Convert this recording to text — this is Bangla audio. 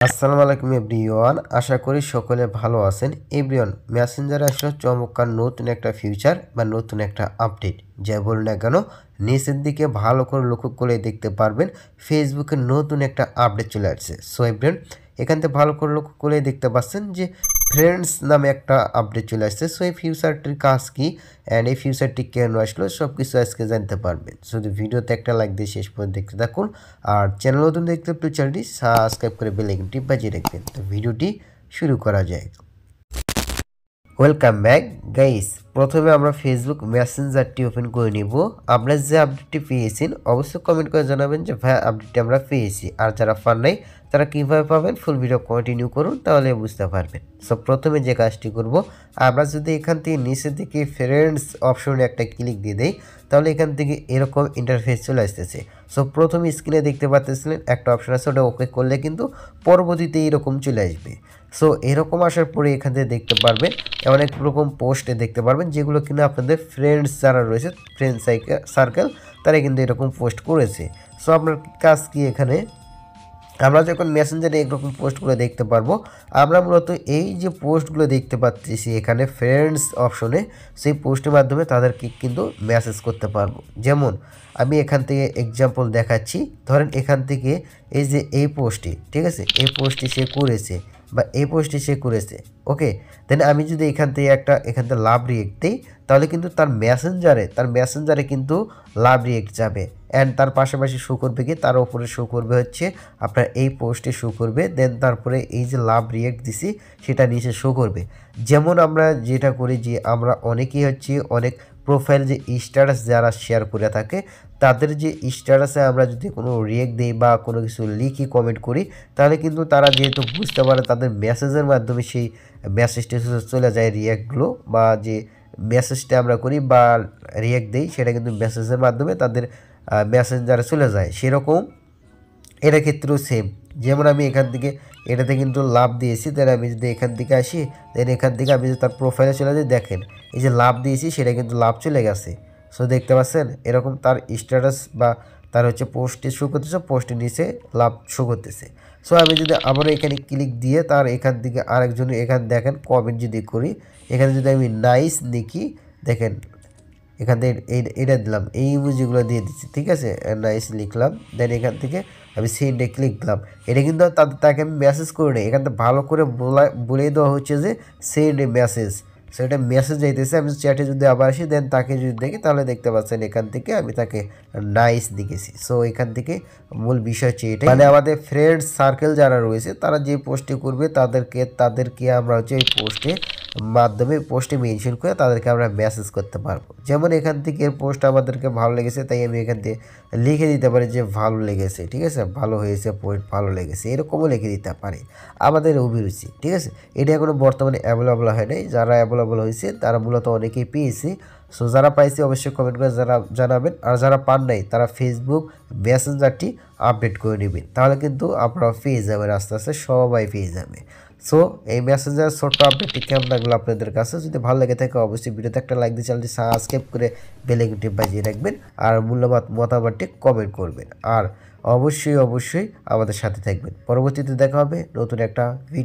আসসালামু আলাইকুম এভরিওয়ান, আশা করি সকলে ভালো আছেন। এভরিওয়ান, মেসেঞ্জারে আসলে চমৎকার নতুন একটা ফিচার বা নতুন একটা আপডেট যা বলুন না কেন, নিচের দিকে ভালো করে লক্ষ্য করে দেখতে পারবেন ফেসবুকে নতুন একটা আপডেট চলে আসছে। সো এভরিওয়ান, এখান থেকে ভালো করে লক্ষ্য করে দেখতে পাচ্ছেন যে ফ্রেন্ডস নামে একটা আপডেট চলে আসছে। সো এই ফিউচারটির কাজ কি অ্যান্ড এই ফিউচারটি কেন আসলো সব কিছু আজকে জানতে পারবেন। শুধু ভিডিওতে একটা লাইক দিয়ে শেষ পর্যন্ত দেখতে থাকুন। আর চ্যানেল নতুন দেখতে একটু চ্যানেলটি সাবস্ক্রাইব করে বেল আইকনটি বাজিয়ে রাখবেন। তো ভিডিওটি শুরু করা যায়। Welcome back guys. প্রথমে আমরা ফেসবুক মেসেঞ্জারটি ওপেন করে নিব। আপনারা যে আপডেটটি পেয়েছেন অবশ্যই কমেন্ট করে জানাবেন যে ভাই আপডেটটি আমরা পেয়েছি। আর যারা পান নাই তারা কীভাবে পাবেন ফুল ভিডিও কন্টিনিউ করুন, তাহলে বুঝতে পারবেন। সো প্রথমে যে কাজটি করব, আমরা যদি এখান থেকে নিচের দিকে ফ্রেন্ডস অপশনে একটা ক্লিক দিয়ে দেই তাহলে এখান থেকে এরকম ইন্টারফেস চলে আসতেছে। সো প্রথমে স্ক্রিনে দেখতে পাচ্ছিলেন একটা অপশন আছে, ওটা ওকে করলে কিন্তু পরবর্তীতে এরকম চলে আসবে। সো এরকম আসার পরে এখান থেকে দেখতে পারবেন অনেক রকম পোস্ট দেখতে পারবেন যেগুলো কিনা আপনাদের ফ্রেন্ডস যারা রয়েছে ফ্রেন্ড সার্কেল তারা কিন্তু এরকম পোস্ট করেছে। সো আপনার কাজ কি, এখানে আমরা যখন মেসেঞ্জারে এরকম পোস্টগুলো দেখতে পারবো, আমরা মূলত এই যে পোস্টগুলো দেখতে পাচ্ছি এখানে ফ্রেন্ডস অপশনে, সেই পোস্টের মাধ্যমে তাদেরকে কিন্তু মেসেজ করতে পারবো। যেমন আমি এখান থেকে এক্সাম্পল দেখাচ্ছি, ধরেন এখান থেকে এই যে এই পোস্টটি, ঠিক আছে, এই পোস্টটি সে করেছে বা এই পোস্টটি সে করেছে, ওকে। দেন আমি যদি এখান থেকে লাভ রিয়েক্ট দিই তাহলে কিন্তু তার মেসেঞ্জারে কিন্তু লাভ রিয়েক্ট যাবে। অ্যান্ড তার পাশাপাশি শো করবে কি, তার উপরে শো করবে হচ্ছে আপনার এই পোস্টে শো করবে। দেন তারপরে এই যে লাভ রিয়েক্ট দিছি সেটা নিচে শো করবে। যেমন আমরা যেটা করি যে আমরা অনেকেই হচ্ছে অনেক প্রোফাইল যে স্ট্যাটাস যারা শেয়ার করে থাকে তাদের যে স্ট্যাটাসে আমরা যদি কোনো রিয়েক্ট দিই বা কোনো কিছু লিখি কমেন্ট করি তাহলে কিন্তু তারা যেহেতু বুঝতে পারে তাদের মেসেজের মাধ্যমে সেই মেসেজটা চলে যায় রিয়েক্টগুলো, বা যে মেসেজটা আমরা করি বা রিয়েক্ট দিই সেটা কিন্তু মেসেজের মাধ্যমে তাদের মেসেঞ্জারে চলে যায়। সেরকম এটার ক্ষেত্রেও সেম। যেমন আমি এখান থেকে এটাতে কিন্তু লাভ দিয়েছি, দেন আমি যদি এখান থেকে আসি, দেন এখান থেকে আমি যদি তার প্রোফাইলে চলে যাই, দেখেন এই যে লাভ দিয়েছি সেটা কিন্তু লাভ চলে গেছে। সো দেখতে পাচ্ছেন এরকম তার স্ট্যাটাস বা তার হচ্ছে পোস্টে শো করতেছে, পোস্টের নিচে লাভ শো করতেছে। সো আমি যদি আবারও এখানে ক্লিক দিয়ে তার এখান থেকে আরেকজন এখানে দেখেন কমেন্ট যদি করি, এখানে যদি আমি নাইস লিখি, দেখেন এখান থেকে এটা দিলাম, এই ইমোজিগুলো দিয়ে দিচ্ছি, ঠিক আছে, নাইস লিখলাম। দেন এখান থেকে আমি সেন্ডে ক্লিক দিলাম। এটা কিন্তু তাকে আমি মেসেজ করে নিই, এখান থেকে ভালো করে বলে দেওয়া হচ্ছে যে সেন্ড মেসেজ। সো এটা মেসেজ যাইতেছে। আমি চ্যাটে যদি আবার আসি দেন তাকে যদি দেখি তাহলে দেখতে পাচ্ছেন এখান থেকে আমি তাকে নাইস লিখেছি। সো এখান থেকে মূল বিষয় হচ্ছে এটাই, মানে আমাদের ফ্রেন্ড সার্কেল যারা রয়েছে তারা যে পোস্টে করবে তাদেরকে আমরা হচ্ছে এই পোস্টে মেনশন করে তাদেরকে আমরা মেসেজ করতে পারবো। যেমন এখান থেকে এর পোস্ট আমাদেরকে ভালো লেগেছে তাই আমি এখান থেকে লিখে দিতে পারি যে ভালো লেগেছে, ঠিক আছে, ভালো হয়েছে, পোস্ট ভালো লেগেছে, এরকমও লিখে দিতে পারি, আমাদের অভিরুচি, ঠিক আছে। এটা এখনো বর্তমানে অ্যাভেলেবল হয় নাই, যারা অ্যাভেলেবল হয়েছে তারা মূলত অনেকেই পেয়েছে। সো যারা পাইছে অবশ্যই কমেন্ট করে জানাবেন। আর যারা পান নাই তারা ফেসবুক মেসেঞ্জারটি আপডেট করে নেবেন, তাহলে কিন্তু আপনারা পেয়ে যাবেন, আস্তে আস্তে সবাই পেয়ে যাবে। সো এই মেসেঞ্জার ছোট্ট আপডেটটি কেমন লাগলো আপনাদের কাছে? যদি ভালো লেগে থাকে অবশ্যই ভিডিওতে একটা লাইক দিয়ে চ্যানেলটি সাবস্ক্রাইব করে বেল আইকনটি বাজিয়ে রাখবেন। আর মূল্যবান মতামতটি কমেন্ট করবেন। আর অবশ্যই আমাদের সাথে থাকবেন। পরবর্তীতে দেখা হবে নতুন একটা ভিডিও।